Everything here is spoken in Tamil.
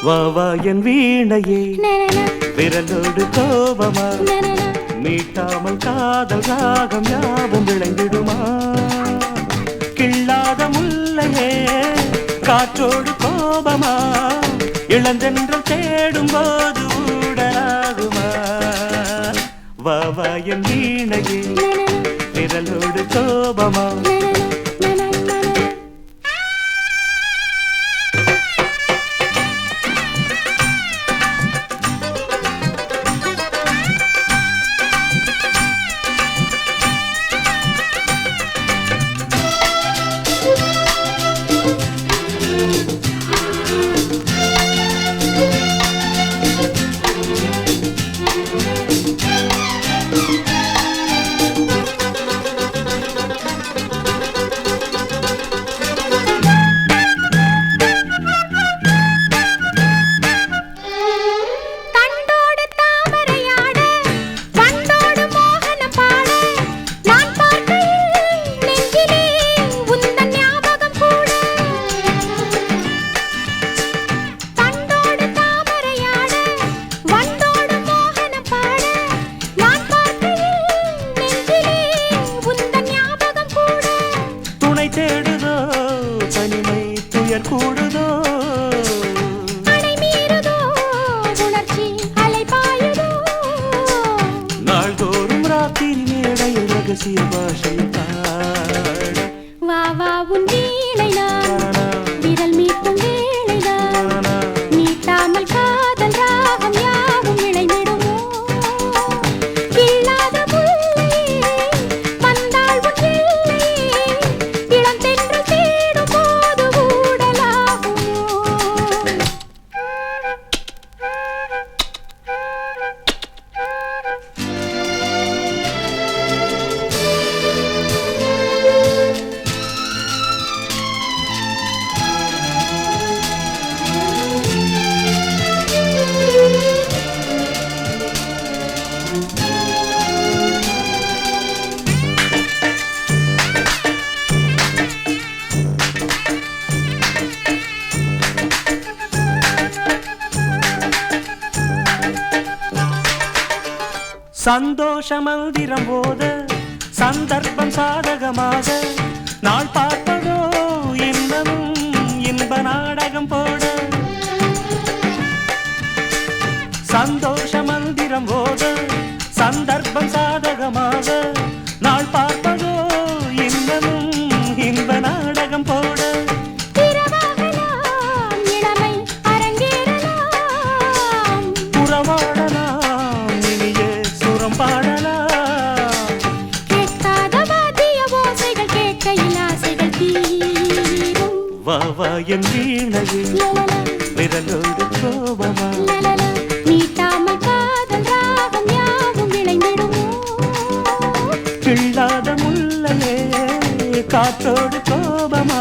வாவா என் வீணையே விரலோடு கோபமா மீட்டாமல் காதல் ராகம் யாவும் விளைந்திடுமா கிள்ளாத முல்லையே காற்றோடு கோபமா இளந்தென்றல் தேடும் போது ஊடலாகுமா வாவா என் வீணையே விரலோடு கோபமா தேடுதோ தனிமை துயர் கூடுதோ அணை மீறுதோ உணர்ச்சி அலை பாயுதோ நாள்தோறும் ராத்திரி மேடையில் ரகசிய பாஷை பாட வா வா உன் வீணை நான் விரல் மீட்டும் வேளைதான் நீட்டாமல் காதல் ராகம் யாவும் இழைந்திடுமோ கிள்ளாத முல்லையே வந்தாள் உன் எல்லையே இளந்தென்றல் தேடும் போது ஊடலாகுமோ சந்தோஷ மந்திரம் போத சந்தர்ப்பம் சாதகமாக நாள் பார்ப்பதோ இன்பமும் இன்ப நாடகம் போட சந்தோஷ மந்திரம் போத சந்தர்ப்பம் சாதகமாக நாள் பார்ப்பதோ இன்பமும் இன்ப நாடகம் போட இளமை அரங்கேறலாம் புறவாடலாம் இனிய சுரம் பாடலாம் கேட்காத வாத்திய ஓசைகள் கேட்கையில் ஆசைகள் தீரும் வாவா என் வீணையே விரலோடு கோபமா நீட்டாமல் காதல் ராகம் யாவும் விளைந்திடுமோ கிள்ளாத முல்லையே காற்றோடு கோபமா